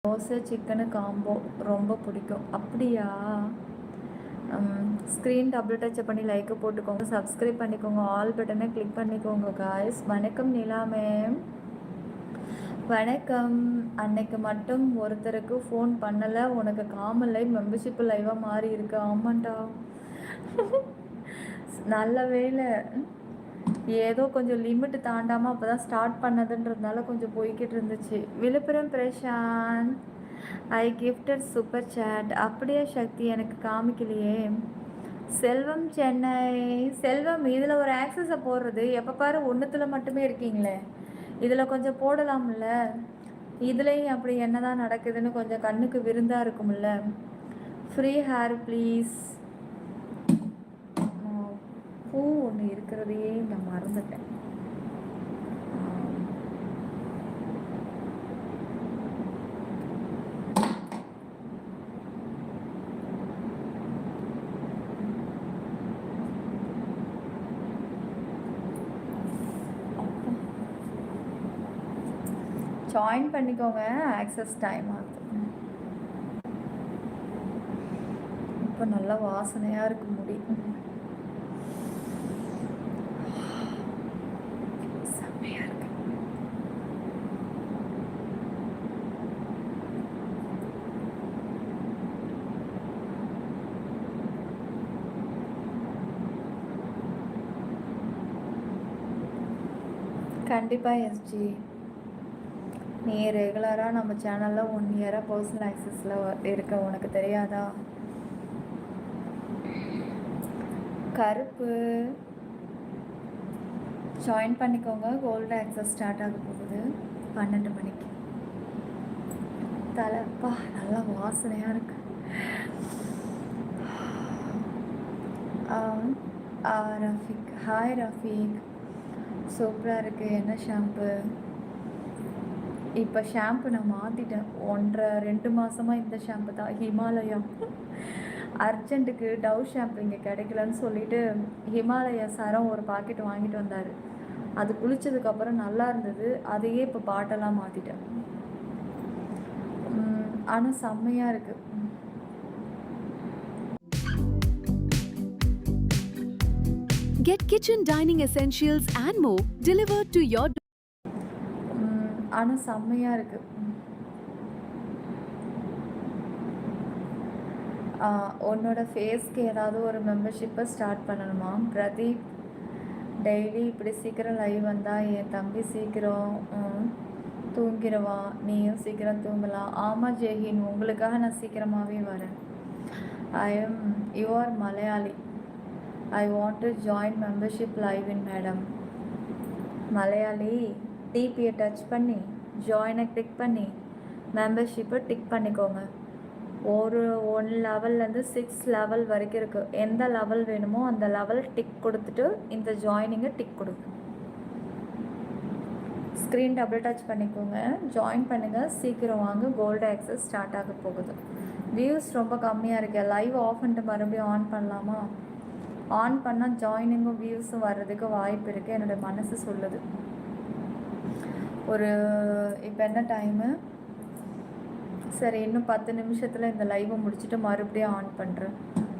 Dosa chicken combo ரொம்ப பிடிக்கும். அப்படியா? ஸ்க்ரீன் டபுள் டச் பண்ணி லைக்கை போட்டுக்கோங்க, சப்ஸ்கிரைப் பண்ணிக்கோங்க, ஆல் பட்டனை கிளிக் பண்ணிக்கோங்க காய்ஸ். வணக்கம் நிலா மேம். வணக்கம். அன்னைக்கு மட்டும் ஒருத்தருக்கு ஃபோன் பண்ணலை, உனக்கு காமன் லைவ் மெம்பர்ஷிப் லைவாக மாறி இருக்கு. ஆமாண்டா. நல்ல வேலை, ஏதோ கொஞ்சம் லிமிட் தாண்டாமல் அப்போ தான் ஸ்டார்ட் பண்ணதுன்றதுனால கொஞ்சம் போய்கிட்டு இருந்துச்சு. விழுப்புரம் பிரசாந்த், ஐ கிஃப்டட் சூப்பர் சேட். அப்படியே சக்தி, எனக்கு காமிக்கலையே. செல்வம் சென்னை. செல்வம், இதில் ஒரு ஆக்சஸை போடுறது எப்போ பாரு ஒன்றுத்தில் மட்டுமே இருக்கீங்களே, இதில் கொஞ்சம் போடலாம்ல. இதுலேயும் அப்படி என்னதான் நடக்குதுன்னு கொஞ்சம் கண்ணுக்கு விருந்தாக இருக்கும்ல. Free hair please. பூ ஒன்று இருக்கிறதையே நான் மறந்துட்டேன். ஜாயின் பண்ணிக்கோங்க, ஆக்சஸ் டைம் ஆகுது. இப்போ நல்லா வாசனையாக இருக்கு முடி. செம்மையாக இருக்கு. கண்டிப்பாக எஸ்ஜி, நீ ரெகுலராக நம்ம சேனலில் 1 இயராக பர்சனல் ஆக்சஸில் இருக்க, உனக்கு தெரியாதா? கருப்பு, ஜாயின் பண்ணிக்கோங்க, கோல்டு ஆக்சஸ் ஸ்டார்ட் ஆக போகுது 12 மணிக்கு. தலைப்பா நல்லா வாசனையாக இருக்கு. ரஃபிக், ஹாய் ரஃபிக், சூப்பராக இருக்குது. என்ன ஷாம்பு? இப்போ ஷாம்பு நான் மாற்றிட்டேன். 1.5-2 மாதமாக இந்த ஷாம்பு தான், ஹிமாலயா. அர்ஜென்ட்டுக்கு டவ் ஷாம்பு இங்கே கிடைக்கலன்னு சொல்லிட்டு ஹிமாலயா சாரம் ஒரு பாக்கெட் வாங்கிட்டு வந்தார். அது குளித்ததுக்கப்புறம் நல்லா இருந்தது, அதையே இப்போ பாட்டெல்லாம் மாற்றிட்டேன். ஆனால் செம்மையாக இருக்குது. Get kitchen dining essentials and more delivered to your door. ஆனால் செம்மையாக இருக்குது. உன்னோட ஃபேஸ்க்கு ஏதாவது ஒரு மெம்பர்ஷிப்பை ஸ்டார்ட் பண்ணணுமா? பிரதீப், டெய்லி இப்படி சீக்கிரம் லைவ் வந்தால் என் தம்பி சீக்கிரம் தூங்கிடுவான், நீயும் சீக்கிரம் தூங்கலாம். ஆமாம் ஜெய்ஹின், உங்களுக்காக நான் சீக்கிரமாகவே வரேன். I am your Malayali. I want to join membership live in madam. Malayali, டிபியை டச் பண்ணி ஜாயினை கிளிக் பண்ணி மெம்பர்ஷிப்பை டிக் பண்ணிக்கோங்க. ஒரு 1 லெவல்லேருந்து 6 லெவல் வரைக்கும் இருக்குது. எந்த லெவல் வேணுமோ அந்த லெவல் டிக் கொடுத்துட்டு இந்த ஜாயினிங்கை டிக் கொடுங்க. ஸ்க்ரீன் டபுள் டச் பண்ணிக்கோங்க, ஜாயின் பண்ணுங்கள், சீக்கிரம் வாங்க, கோல்டு ஆக்சஸ் ஸ்டார்ட் ஆக போகுது. வியூஸ் ரொம்ப கம்மியாக இருக்குது. லைவ் ஆஃப் பண்ணிட்டு மறுபடியும் ஆன் பண்ணலாமா? ஆன் பண்ணால் ஜாயினிங்கும் வியூஸும் வர்றதுக்கு வாய்ப்பு இருக்குது, என்னோடய மனசு சொல்லுது. இப்போ என்ன டைமு? சரி, இன்னும் 10 நிமிஷத்தில் இந்த லைவை முடிச்சுட்டு மறுபடியும் ஆன் பண்ணுறேன்.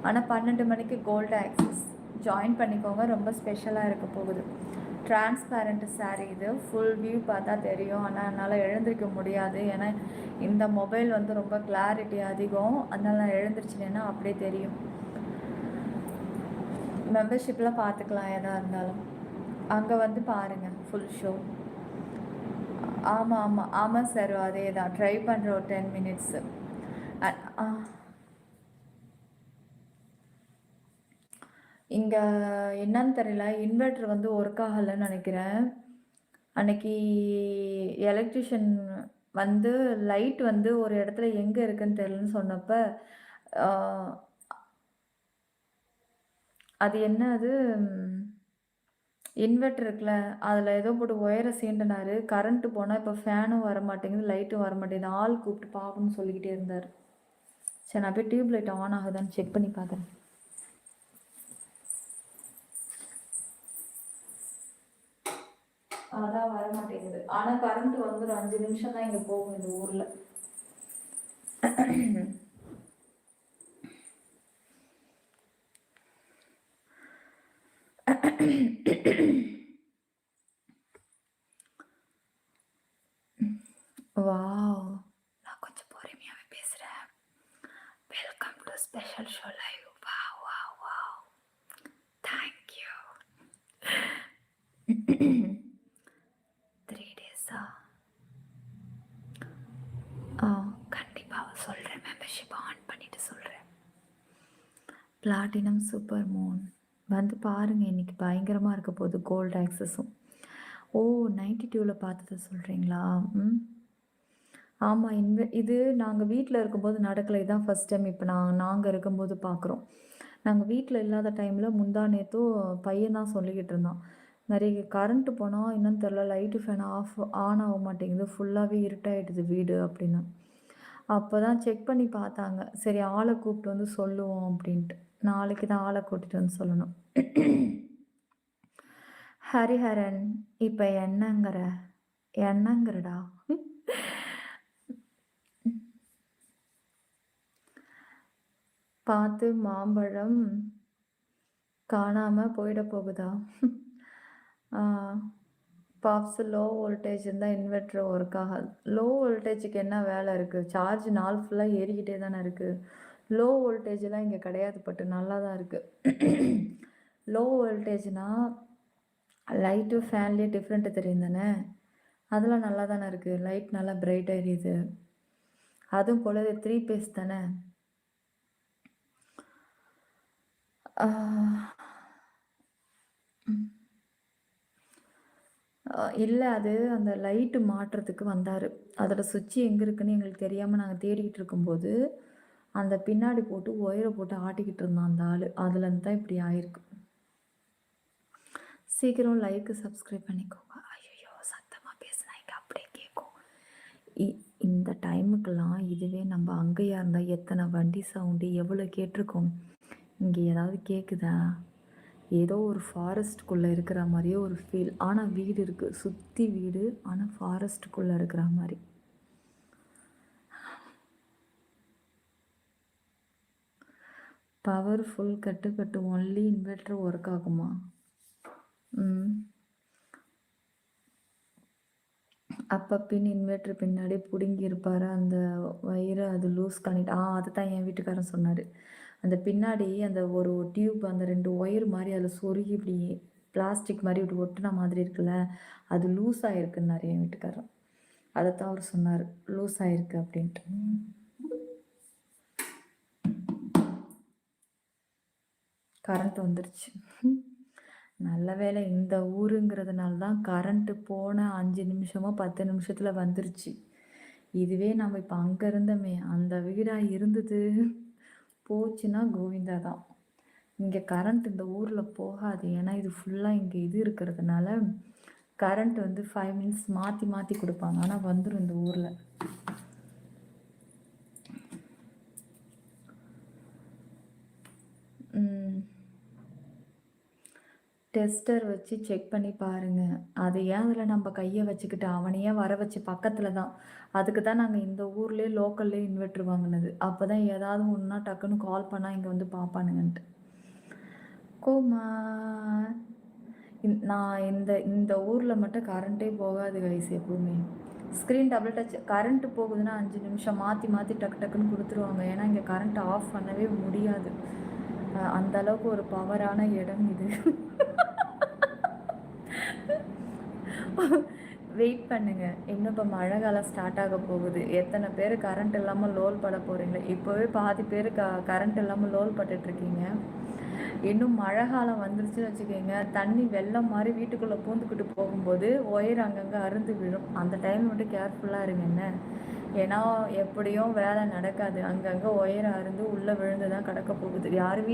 ஆனால் 12 மணிக்கு கோல்டு ஆக்சஸ் ஜாயின் பண்ணிக்கோங்க, ரொம்ப ஸ்பெஷலாக இருக்க போகுது. டிரான்ஸ்பேரண்ட் சாரீ இது, ஃபுல் வியூ பார்த்தா தெரியும், ஆனால் என்னால் எழுந்திருக்க முடியாது. ஏன்னா இந்த மொபைல் வந்து ரொம்ப கிளாரிட்டி அதிகம், அதனால் நான் எழுந்திரிச்சினேன்னா அப்படியே தெரியும். மெம்பர்ஷிப்லாம் பார்த்துக்கலாம் எதாக இருந்தாலும், அங்கே வந்து பாருங்கள் ஃபுல் ஷோ. ஆமாம் சார், அதே தான் ட்ரை பண்ணுற ஒரு 10 மினிட்ஸு. இங்கே என்னன்னு தெரியல, இன்வெர்ட்ரு வந்து ஒர்க் ஆகலைன்னு நினைக்கிறேன். அன்னைக்கு எலக்ட்ரிஷியன் வந்து லைட் வந்து ஒரு இடத்துல எங்கே இருக்குன்னு தெரியலன்னு சொன்னப்போ அது என்ன, அது இன்வெர்ட்டர் இருக்குல்ல, அதில் ஏதோ போட்டு ஒயரை சீண்டினார். கரண்ட்டு போனால் இப்போ ஃபேனும் வர மாட்டேங்குது, லைட்டும் வர மாட்டேங்குது. ஆள் கூப்பிட்டு பார்க்கணும்னு சொல்லிக்கிட்டே இருந்தார். சரி, நான் போய் டியூப் லைட் ஆன் ஆகுதான்னு செக் பண்ணி பார்க்குறேன். அதான் வர மாட்டேங்குது. ஆனால் கரண்ட் வந்து ஒரு 5 நிமிஷம் தான் இங்கே போகும் இந்த ஊரில். வாவ்! நான் கொஞ்சம் பொறுமையாவே பேசுறேன். Welcome to special show live. Wow! Wow! Wow! Thank you. 3 டேஸா? ஆ கண்டிப்பா சொல்றேன். மெம்பர்ஷிப் ஆன் பண்ணிட்டு சொல்றேன். பிளாட்டினம் சூப்பர் மூன் வந்து பாருங்க. இன்னைக்கு பயங்கரமா இருக்க போகுது கோல்ட் ஆக்சஸும். ஓ 92ல பார்த்தத சொல்றீங்களா? ம். ஆமா. இது நாங்க வீட்ல இருக்கும்போது நடக்கல. இதான் ஃபர்ஸ்ட் டைம் இப்ப நாங்க இருக்கும்போது பார்க்குறோம். நாங்க வீட்ல இல்லாத டைம்ல முந்தா நேத்தோ பையன் தான் சொல்லிக்கிட்டு இருந்தான். நெறைய கரண்ட் போனா என்னன்னு தெரியல, லைட்டு ஃபேன் ஆன் ஆக மாட்டேங்குது. ஃபுல்லாவே இருட்டாயிடுது வீடு அப்படின்னு. அப்பதான் செக் பண்ணி பார்த்தாங்க. சரி ஆள கூப்பிட்டு வந்து சொல்லுவோம் அப்படின்ட்டு. நாளைக்கு தான் ஆள கூட்டிட்டு வந்து சொல்லணும். ஹரிஹரன், இப்ப என்னங்கிறடா? பார்த்து மாம்பழம் காணாம போயிட போகுதா? பாப்ஸ் லோ வோல்டேஜ் இருந்தால் இன்வெர்டர் ஒர்க் ஆகாது. லோ வோல்டேஜுக்கு என்ன வேலை இருக்குது? சார்ஜ் நாள் ஃபுல்லாக ஏறிக்கிட்டே தானே இருக்குது. லோ வோல்டேஜ்லாம் இங்கே கிடையாது, பட்டு நல்லா தான் இருக்குது. லோ வோல்டேஜ்னால் லைட்டு ஃபேன்லேயே டிஃப்ரெண்ட்டு தெரியும் தானே. அதெல்லாம் நல்லா தானே இருக்குது. லைட் நல்லா பிரைட்டாக எரியுது. அதுவும் போல 3 பேஸ் தானே. இல்ல அது அந்த லைட்டு மாட்டுறதுக்கு வந்தாரு. அதோட சுவிட்ச் எங்க இருக்குன்னு எங்களுக்கு தெரியாம நாங்க தேடிக்கிட்டு இருக்கும்போது, அந்த பின்னாடி போட்டு ஒயர போட்டு ஆட்டிக்கிட்டு இருந்தான் அந்த ஆளு. அதுலேருந்து தான் இப்படி ஆயிருக்கு. சீக்கிரம் லைக், சப்ஸ்கிரைப் பண்ணிக்கோங்க. ஐயய்யோ! சத்தமா பேசுனா இங்க அப்படியே கேட்கும். இந்த டைமுக்கெல்லாம் இதுவே நம்ம அங்கேயா இருந்தா எத்தனை வண்டி சவுண்டு எவ்வளோ கேட்டிருக்கோம். இங்கே ஏதாவது கேட்குதா? ஏதோ ஒரு ஃபாரஸ்ட்டுக்குள்ளே இருக்கிற மாதிரியே ஒரு ஃபீல். ஆனால் வீடு இருக்குது, சுற்றி வீடு, ஆனால் ஃபாரஸ்ட்டுக்குள்ளே இருக்கிற மாதிரி. பவர் ஃபுல் கட்டு ஒன்லி இன்வெர்டர் ஒர்க் ஆகுமா? அப்போ பின் இன்வெர்டர் பின்னாடி பிடுங்கி இருப்பார் அந்த வயிறு, அது லூஸ் பண்ணிட்டு அதுதான் என் வீட்டுக்காரன் சொன்னார். அந்த பின்னாடி அந்த ஒரு டியூப், அந்த 2 ஒயர் மாதிரி அதில் சொருகி இப்படி பிளாஸ்டிக் மாதிரி இப்படி ஒட்டின மாதிரி இருக்குல்ல, அது லூஸ் ஆகிருக்குன்னாரு என் வீட்டுக்காரன். அதைத்தான் அவர் சொன்னார், லூஸ் ஆகிருக்கு அப்படின்ட்டு. கரண்ட் வந்துருச்சு. நல்ல வேலை இந்த ஊருங்கிறதுனால தான் கரண்ட்டு போன 5 நிமிஷமோ 10 நிமிஷத்தில் வந்துருச்சு. இதுவே நம்ம இப்போ அங்கே இருந்தோமே, அந்த வீடாக இருந்தது போச்சுன்னா கோவிந்தா தான். இங்கே கரண்ட் இந்த ஊரில் போகாது. ஏன்னா இது ஃபுல்லாக இங்கே இது இருக்கிறதுனால கரண்ட் வந்து 5 மினிட்ஸ் மாற்றி மாற்றி கொடுப்பாங்க. ஆனால் வந்துடும் இந்த ஊரில். டெஸ்டர் வச்சு செக் பண்ணி பாருங்கள். அது ஏன் அதில் நம்ம கையை வச்சுக்கிட்டு அவனையே வர வச்சு பக்கத்தில் தான். அதுக்கு தான் நாங்கள் இந்த ஊர்லேயே லோக்கல்லே இன்வெர்ட்ரு வாங்கினது. அப்போ தான் ஏதாவது ஒன்றா டக்குன்னு கால் பண்ணால் இங்கே வந்து பார்ப்பானுங்கன்ட்டு. குமார், நான் இந்த ஊரில் மட்டும் கரண்ட்டே போகாது கைஸ் எப்பவுமே. ஸ்க்ரீன் டபுள் டச் கரண்ட்டு போகுதுன்னா 5 நிமிஷம் மாற்றி மாற்றி டக்குன்னு கொடுத்துருவாங்க. ஏன்னா இங்கே கரண்ட் ஆஃப் பண்ணவே முடியாது. அந்த அளவுக்கு ஒரு பவரான இடம் இது. வெயிட் பண்ணுங்க, இன்னும் இப்போ மழை காலம் ஸ்டார்ட் ஆக போகுது. எத்தனை பேர் கரண்ட் இல்லாமல் லோல் பட போகிறீங்களே. இப்போவே பாதி பேர் கரண்ட் இல்லாமல் லோல் பட்டுட்ருக்கீங்க. இன்னும் மழை காலம் வந்துருச்சுன்னு வச்சுக்கோங்க, தண்ணி வெள்ளம் மாதிரி வீட்டுக்குள்ளே பூந்துக்கிட்டு போகும்போது ஒயர் அங்கங்கே அருந்து விழும். அந்த டைம் மட்டும் கேர்ஃபுல்லாக இருங்க என்ன. ஏன்னா எப்படியும் வேலை நடக்காது, அங்கங்கே ஒயர் அருந்து உள்ளே விழுந்து தான் கிடக்க போகுது. யாரும்